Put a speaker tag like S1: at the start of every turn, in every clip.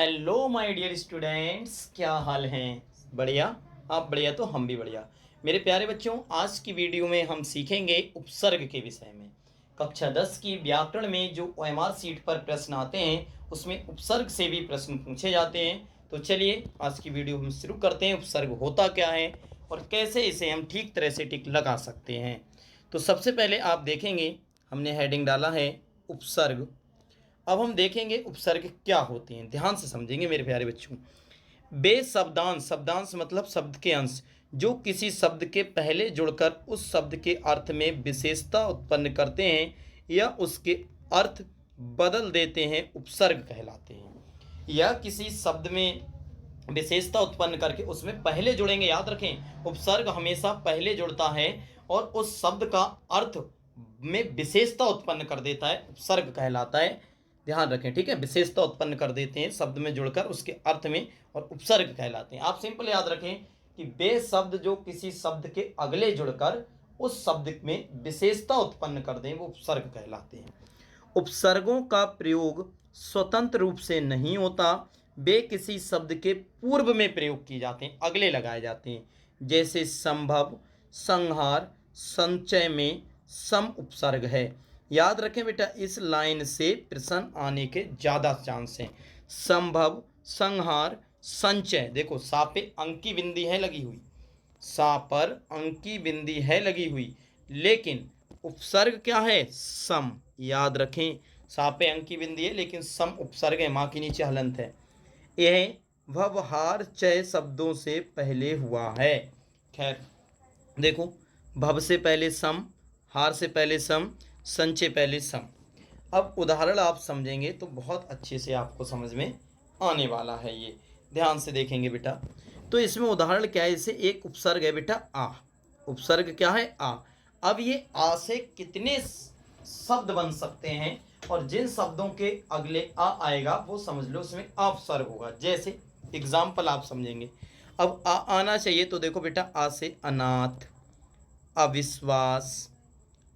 S1: Hello my dear students, क्या हाल हैं? बढ़िया। आप बढ़िया तो हम भी बढ़िया। मेरे प्यारे बच्चों, आज की वीडियो में हम सीखेंगे उपसर्ग के विषय में। कक्षा 10 की व्याकरण में जो OMR सीट पर प्रश्न आते हैं उसमें उपसर्ग से भी प्रश्न पूछे जाते हैं। तो चलिए आज की वीडियो हम शुरू करते हैं। उपसर्ग होता क्या है और कैसे इसे हम ठीक तरह से टिक लगा सकते हैं। तो सबसे पहले आप देखेंगे हमने हेडिंग डाला है उपसर्ग। अब हम देखेंगे उपसर्ग क्या होते हैं, ध्यान से समझेंगे मेरे प्यारे बच्चों। बेशब्दांश, शब्दांश मतलब शब्द के अंश जो किसी शब्द के पहले जुड़कर उस शब्द के अर्थ में विशेषता उत्पन्न करते हैं या उसके अर्थ बदल देते हैं, उपसर्ग कहलाते हैं। या किसी शब्द में विशेषता उत्पन्न करके उसमें पहले जुड़ेंगे, याद रखें उपसर्ग हमेशा पहले जुड़ता है और उस शब्द का अर्थ में विशेषता उत्पन्न कर देता है, उपसर्ग कहलाता है। ध्यान रखें, ठीक है। विशेषता उत्पन्न कर देते हैं शब्द में जुड़कर उसके अर्थ में, और उपसर्ग कहलाते हैं। आप सिंपल याद रखें कि बे शब्द जो किसी शब्द के अगले जुड़कर उस शब्द में विशेषता उत्पन्न कर दें वो उपसर्ग कहलाते हैं। उपसर्गों का प्रयोग स्वतंत्र रूप से नहीं होता, वे किसी शब्द के पूर्व में प्रयोग किए जाते हैं, अगले लगाए जाते हैं। जैसे संभव, संहार, संचय में सम उपसर्ग है। याद रखें बेटा, इस लाइन से प्रश्न आने के ज़्यादा चांस हैं। संभव, संहार, संचय। देखो सा पे अंक की बिंदी है लगी हुई, सा पर अंक की बिंदी है लगी हुई, लेकिन उपसर्ग क्या है? सम। याद रखें, सा पे अंक की बिंदी है लेकिन सम उपसर्ग है, माँ के नीचे हलंत है। यह भवहार चय शब्दों से पहले हुआ है। खैर देखो, भव से पहले सम, हार से पहले सम, संचय पहले सम। अब उदाहरण आप समझेंगे तो बहुत अच्छे से आपको समझ में आने वाला है। ये ध्यान से देखेंगे बेटा। तो इसमें उदाहरण क्या है? इसे एक उपसर्ग है बेटा आ। उपसर्ग क्या है? आ। अब ये आ से कितने शब्द बन सकते हैं और जिन शब्दों के अगले आ आएगा वो समझ लो उसमें अपसर्ग होगा। जैसे एग्जाम्पल आप समझेंगे। अब आ आना चाहिए तो देखो बेटा, आ से अनाथ, अविश्वास,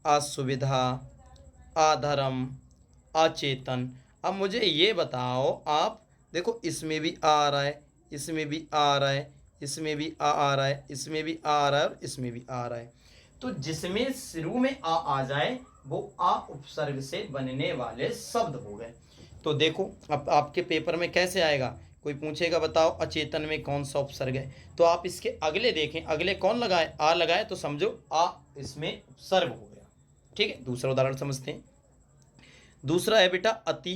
S1: असुविधा, अधर्म, अचेतन। अब मुझे ये बताओ आप, देखो इसमें भी आ रहा है, इसमें भी आ रहा है, इसमें भी आ रहा है, इसमें भी आ रहा है और इसमें भी आ रहा है। तो जिसमें शुरू में आ जाए वो आ उपसर्ग से बनने वाले शब्द हो गए। तो देखो अब आपके पेपर में कैसे आएगा, कोई पूछेगा बताओ अचेतन में कौन सा उपसर्ग है, तो आप इसके अगले देखें, अगले कौन लगाए? आ लगाए तो समझो आ इसमें उपसर्ग हो गया। ठीक है, दूसरा उदाहरण समझते हैं। दूसरा है बेटा अति।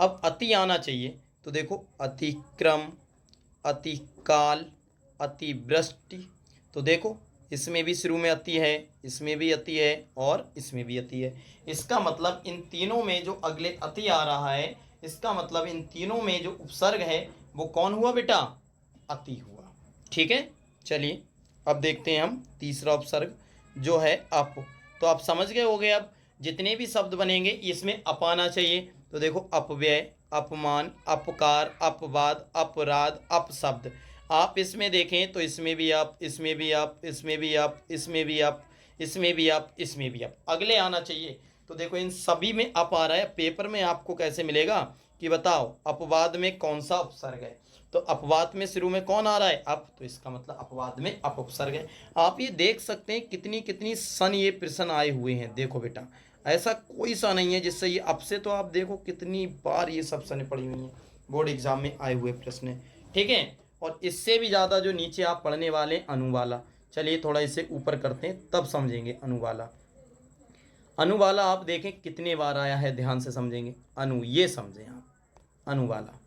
S1: अब अति आना चाहिए तो देखो अतिक्रम, अतिकाल, अतिवृष्टि। तो देखो इसमें भी शुरू में अति है, इसमें भी अति है और इसमें भी अति है। इसका मतलब इन तीनों में जो अगले अति आ रहा है, इसका मतलब इन तीनों में जो उपसर्ग है वो कौन हुआ बेटा? अति हुआ। ठीक है, चलिए अब देखते हैं हम तीसरा उपसर्ग जो है अप। तो आप समझ गए होंगे, अब जितने भी शब्द बनेंगे इसमें अप आना चाहिए। तो देखो अपव्यय, अपमान, अपकार, अपवाद, अपराध, अपशब्द। आप इसमें देखें तो इसमें भी आप, इसमें भी आप, इसमें भी आप, इसमें भी आप, इसमें भी आप, इसमें भी आप, अगले आना चाहिए। तो देखो इन सभी में अप आ रहा है। पेपर में आपको कैसे मिलेगा कि बताओ अपवाद में कौन सा उपसर्ग है? तो अपवाद में शुरू में कौन आ रहा है? अप। तो इसका मतलब अपवाद में अप उपसर्ग है। आप ये देख सकते हैं कितनी कितनी सन ये प्रश्न आए हुए हैं। देखो बेटा, ऐसा कोई सा नहीं है जिससे ये अब से, तो आप देखो कितनी बार ये सब सने पड़ी हुई हैं, बोर्ड एग्जाम में आए हुए प्रश्न। ठीक है, और इससे भी ज़्यादा जो नीचे आप पढ़ने वाले अनुवाला। चलिए थोड़ा इसे ऊपर करते हैं तब समझेंगे अनुवाला। अनुवाला आप देखें कितने बार आया है, ध्यान से समझेंगे। अनु, ये समझें आप अनुवाला।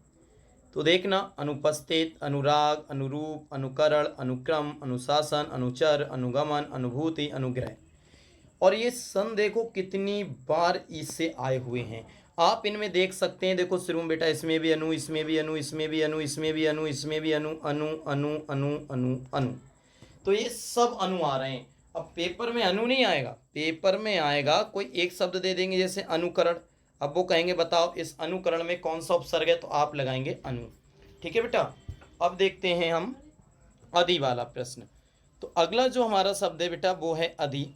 S1: तो देखना अनुपस्थित, अनुराग, अनुरूप, अनुकरण, अनुक्रम, अनुशासन, अनुचर, अनुगमन, अनुभूति, अनुग्रह। और ये सन देखो कितनी बार इससे आए हुए हैं। आप इनमें देख सकते हैं, देखो शुरू में बेटा इसमें भी अनु, इसमें भी अनु, इसमें भी अनु, इसमें भी अनु, इसमें भी अनु, अनु अनु अनु अनु अनु। तो ये सब अनु आ रहे हैं। अब पेपर में अनु नहीं आएगा, पेपर में आएगा कोई एक शब्द दे देंगे जैसे अनुकरण। अब वो कहेंगे बताओ इस अनुकरण में कौन सा उपसर्ग है, तो आप लगाएंगे अनु। ठीक है बेटा, अब देखते हैं हम अधि वाला प्रश्न। तो अगला जो हमारा शब्द है बेटा वो है अधि।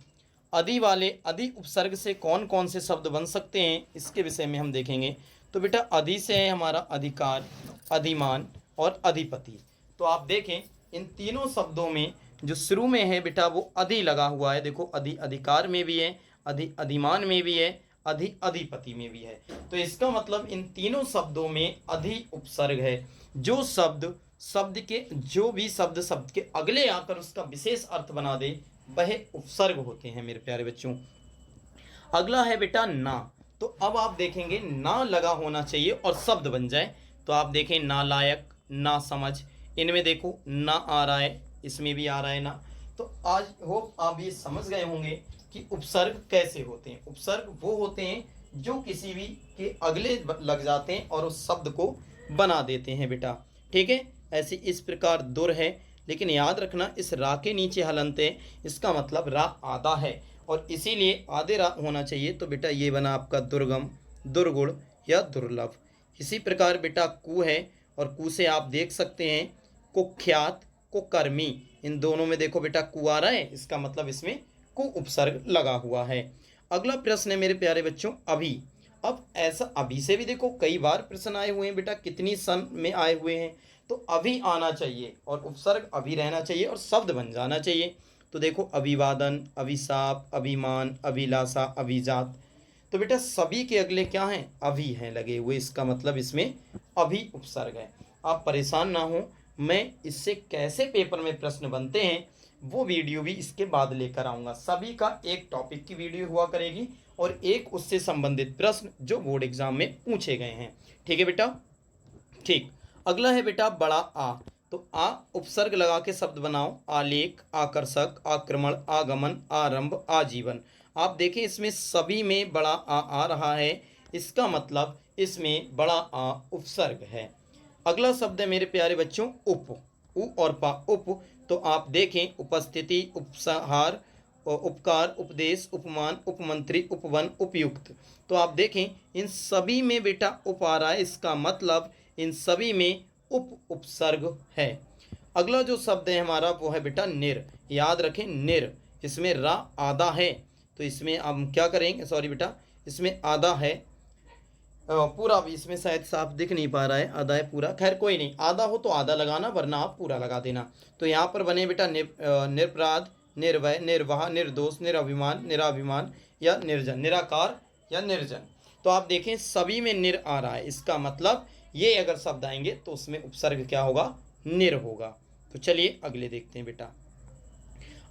S1: अधि वाले अधि उपसर्ग से कौन कौन से शब्द बन सकते हैं इसके विषय में हम देखेंगे। तो बेटा अधि से है हमारा अधिकार, अधिमान और अधिपति। तो आप देखें इन तीनों शब्दों में जो शुरू में है बेटा वो अधि लगा हुआ है। देखो अधि अधिकार में भी है, अधि अधिमान में भी है, अधि अधिपति में भी है। तो इसका मतलब इन तीनों शब्दों में अधि उपसर्ग है। जो शब्द शब्द के जो भी शब्द शब्द के अगले आकर उसका विशेष अर्थ बना दे वह उपसर्ग होते हैं मेरे प्यारे बच्चों। अगला है बेटा ना। तो अब आप देखेंगे ना लगा होना चाहिए और शब्द बन जाए। तो आप देखें नालायक, ना समझ, इनमें देखो ना आ रहा है, इसमें भी आ रहा है ना। तो आज होप आप ये समझ गए होंगे कि उपसर्ग कैसे होते हैं। उपसर्ग वो होते हैं जो किसी भी के अगले लग जाते हैं और उस शब्द को बना देते हैं बेटा। ठीक है, ऐसे इस प्रकार दुर है, लेकिन याद रखना इस रा के नीचे हलंत है, इसका मतलब रा आधा है और इसीलिए आधे रा होना चाहिए। तो बेटा ये बना आपका दुर्गम, दुर्गुण या दुर्लभ। इसी प्रकार बेटा कु है और कु से आप देख सकते हैं कुख्यात, कुकर्मी, इन दोनों में देखो बेटा कु आ रहा है, इसका मतलब इसमें कु उपसर्ग लगा हुआ है। अगला प्रश्न है मेरे प्यारे बच्चों अभी। अब ऐसा अभी से भी देखो कई बार प्रश्न आए हुए हैं बेटा, कितनी सन में आए हुए हैं। तो अभी आना चाहिए और उपसर्ग अभी रहना चाहिए और शब्द बन जाना चाहिए। तो देखो अभिवादन, अभिशाप, अभिमान, अभिलाषा, अभिजात। तो बेटा सभी के अगले क्या हैं, अभी हैं लगे हुए, इसका मतलब इसमें अभी उपसर्ग है। आप परेशान ना हो, मैं इससे कैसे पेपर में प्रश्न बनते हैं वो वीडियो भी इसके बाद लेकर आऊँगा। सभी का एक टॉपिक की वीडियो हुआ करेगी और एक उससे संबंधित प्रश्न जो बोर्ड एग्जाम में पूछे गए हैं। ठीक है बेटा, ठीक। अगला है बेटा बड़ा आ। तो आ उपसर्ग लगा के शब्द बनाओ, आलेख, आकर्षक, आक्रमण, आगमन, आरंभ, आजीवन। आप देखें इसमें सभी में बड़ा आ रहा है, इसका मतलब इसमें बड़ा आ उपसर्ग है। अगला शब्द है मेरे प्यारे बच्चों उप, उ और पा उप। तो आप देखें उपस्थिति, उपसहार, उपकार, उपदेश, उपमान, उपमंत्री, उपवन, उपयुक्त। तो आप देखें इन सभी में बेटा उप आ रहा है, इसका मतलब इन सभी में उप उपसर्ग है। अगला जो शब्द है हमारा वो है बेटा निर। याद रखें निर, इसमें रा आधा है, तो इसमें हम क्या करेंगे, सॉरी बेटा इसमें आधा है, पूरा भी इसमें शायद साफ दिख नहीं पा रहा है, आधा है पूरा, खैर कोई नहीं, आधा हो तो आधा लगाना वरना आप पूरा लगा देना। तो यहाँ पर बने बेटा निरपराध, निर्भय, निर्वाह, निर्दोष, निराभिमान, निराभिमान या निर्जन, निराकार या निर्जन। तो आप देखें सभी में निर आ रहा है, इसका मतलब ये अगर शब्द आएंगे तो उसमें उपसर्ग क्या होगा, निर होगा। तो चलिए अगले देखते हैं बेटा।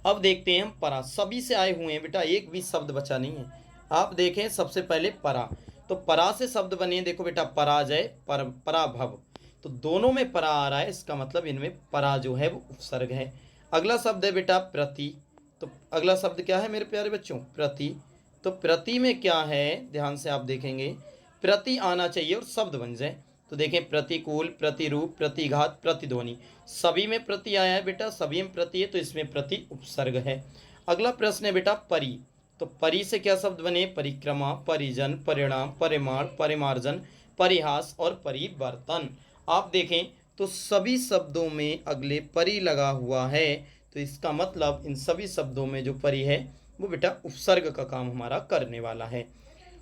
S1: अब देखते हैं हम परा। सभी से आए हुए हैं बेटा, एक भी शब्द बचा नहीं है। आप देखें सबसे पहले परा। तो परा से शब्द बने देखो बेटा पराजय, पराभव। तो दोनों में परा आ रहा है, इसका मतलब इनमें परा जो है वो उपसर्ग है। अगला शब्द है बेटा प्रति। तो अगला शब्द क्या है मेरे प्यारे बच्चों, प्रति। तो प्रति में क्या है, ध्यान से आप देखेंगे प्रति आना चाहिए और शब्द बन जाए। तो देखें प्रतिकूल, प्रतिरूप, प्रतिघात, प्रतिध्वनि, सभी में प्रति आया है बेटा, सभी में प्रति है तो इसमें प्रति उपसर्ग है। अगला प्रश्न है बेटा परि। तो परि से क्या शब्द बने, परिक्रमा, परिजन, परिणाम, परिमाण, परिमार्जन, परिहास और परिवर्तन। आप देखें तो सभी शब्दों में अगले परि लगा हुआ है, तो इसका मतलब इन सभी शब्दों में जो परि है वो बेटा उपसर्ग का काम हमारा करने वाला है।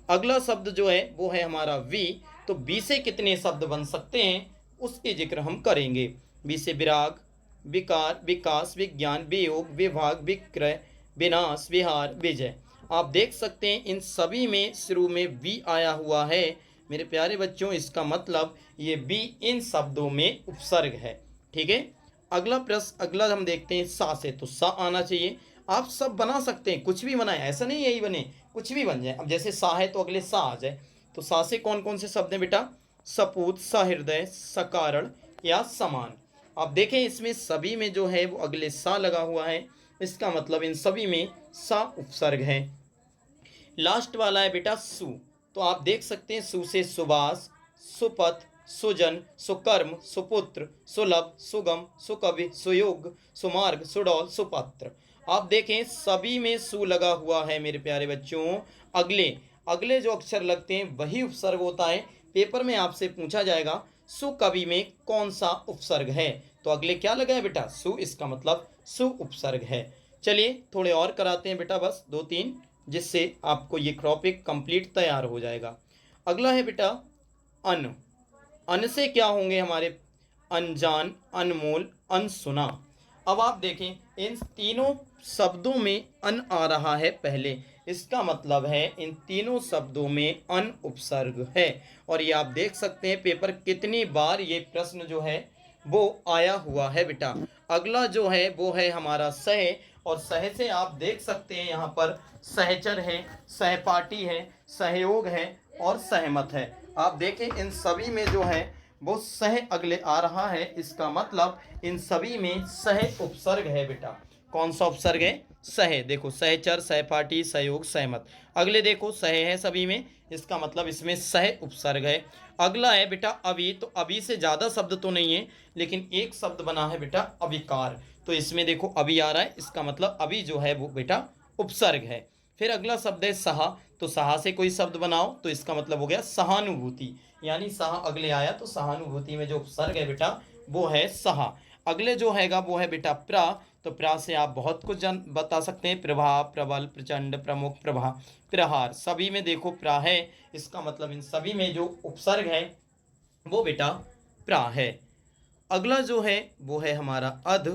S1: अगला शब्द जो है वो है हमारा वी। तो वी से कितने शब्द बन सकते हैं उसके जिक्र हम करेंगे। वी से विराग, विकार, विकास, विज्ञान, वियोग, विभाग, विक्रय, विनाश, विहार, विजय। आप देख सकते हैं इन सभी में शुरू में वी आया हुआ है मेरे प्यारे बच्चों, इसका मतलब ये वी इन शब्दों में उपसर्ग है। ठीक है, अगला प्रश्न, अगला हम देखते हैं सा से। तो सा आना चाहिए, आप सब बना सकते हैं, कुछ भी बनाए, ऐसा नहीं यही बने, कुछ भी बन जाए। अब जैसे सा है तो अगले सा आ जाए। तो सा से कौन कौन से शब्द हैं बेटा, सपूत, सहृदय, सकारण या समान। आप देखें इसमें सभी में जो है वो अगले सा लगा हुआ है, इसका मतलब इन सभी में सा उपसर्ग है। लास्ट वाला है बेटा सु। तो आप देख सकते हैं सु से सुबास, सुपथ, सुजन, सुकर्म, सुपुत्र, सुलभ, सुगम, सुकवि, सुयोग, सुमार्ग, सुडौल, सुपत्र। आप देखें सभी में सु लगा हुआ है मेरे प्यारे बच्चों। अगले अगले जो अक्षर लगते हैं वही उपसर्ग होता है। पेपर में आपसे पूछा जाएगा सुकवि में कौन सा उपसर्ग है, तो अगले क्या लगा है बेटा, सु, इसका मतलब सु उपसर्ग है। चलिए थोड़े और कराते हैं बेटा, बस 2-3, जिससे आपको ये टॉपिक कंप्लीट तैयार हो जाएगा। अगला है बेटा अन। अन से क्या होंगे हमारे? अनजान, अनमोल, अनसुना। अब आप देखें इन तीनों शब्दों में अन आ रहा है पहले, इसका मतलब है इन तीनों शब्दों में अन उपसर्ग है। और ये आप देख सकते हैं पेपर कितनी बार ये प्रश्न जो है वो आया हुआ है बेटा। अगला जो है वो है हमारा सह, और सह से आप देख सकते हैं यहाँ पर सहचर है, सहपाठी है, सहयोग है और सहमत है। आप देखें इन सभी में जो है वो सह अगले आ रहा है, इसका मतलब इन सभी में सह उपसर्ग है बेटा। कौन सा उपसर्ग है? सह। देखो सहचर, सहपाठी, सहयोग, सहमत। अगले देखो सह है सभी में, इसका मतलब इसमें सह उपसर्ग है। अगला है बेटा अभी, तो अभी से ज़्यादा शब्द तो नहीं है लेकिन एक शब्द बना है बेटा अविकार, तो इसमें देखो अभी आ रहा है, इसका मतलब अभी जो है वो बेटा उपसर्ग है। फिर अगला शब्द है सहा, तो सहा से कोई शब्द बनाओ तो इसका मतलब हो गया सहानुभूति, यानी सहा अगले आया तो सहानुभूति में जो उपसर्ग है बेटा वो है सहा। अगले जो हैगा वो है बेटा प्रा, तो प्रा से आप बहुत कुछ बता सकते हैं, प्रभा, प्रबल, प्रचंड, प्रमुख, प्रभा, प्रहार, सभी में देखो प्रा है, इसका मतलब इन सभी में जो उपसर्ग है वो बेटा प्रा है। अगला जो है वो है हमारा अध।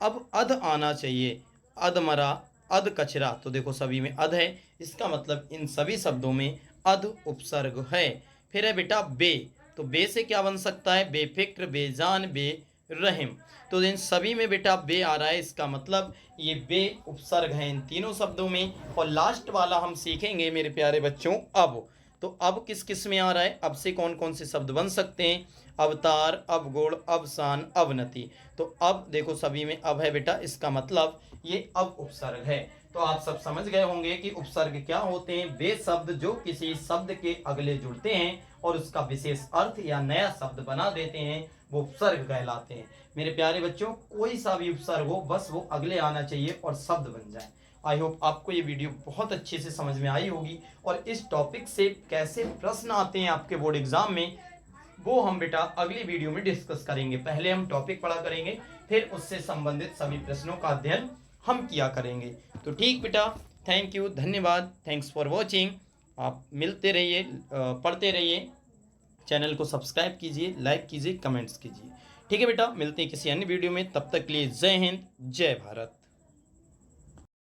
S1: अब अध आना चाहिए, अधमरा, अध कचरा, तो देखो सभी में अध है, इसका मतलब इन सभी शब्दों में अध उपसर्ग है। फिर है बेटा बे, तो बे से क्या बन सकता है? बेफिक्र, बेजान, बेरहम, तो इन सभी में बेटा बे आ रहा है, इसका मतलब ये बे उपसर्ग है इन तीनों शब्दों में। और लास्ट वाला हम सीखेंगे मेरे प्यारे बच्चों अब। तो अब किस किस में आ रहा है? अब से कौन कौन से शब्द बन सकते हैं? अवतार, अवगुण, अवसान, अवनति, तो अब देखो सभी में अब है बेटा, इसका मतलब ये अब उपसर्ग है। तो आप सब समझ गए होंगे कि उपसर्ग क्या होते हैं। वे शब्द जो किसी शब्द के अगले जुड़ते हैं और उसका विशेष अर्थ या नया शब्द बना देते हैं वो उपसर्ग कहलाते हैं। मेरे प्यारे बच्चों कोई सा भी उपसर्ग हो बस वो अगले आना चाहिए और शब्द बन जाए। आई होप आपको ये वीडियो बहुत अच्छे से समझ में आई होगी, और इस टॉपिक से कैसे प्रश्न आते हैं आपके बोर्ड एग्जाम में वो हम बेटा अगली वीडियो में डिस्कस करेंगे। पहले हम टॉपिक पढ़ा करेंगे, फिर उससे संबंधित सभी प्रश्नों का अध्ययन हम किया करेंगे। तो ठीक बेटा, थैंक यू, धन्यवाद, थैंक्स फॉर वॉचिंग। आप मिलते रहिए, पढ़ते रहिए, चैनल को सब्सक्राइब कीजिए, लाइक कीजिए, कमेंट्स कीजिए। ठीक है बेटा, मिलते हैं किसी अन्य वीडियो में, तब तक के लिए जय हिंद, जय भारत।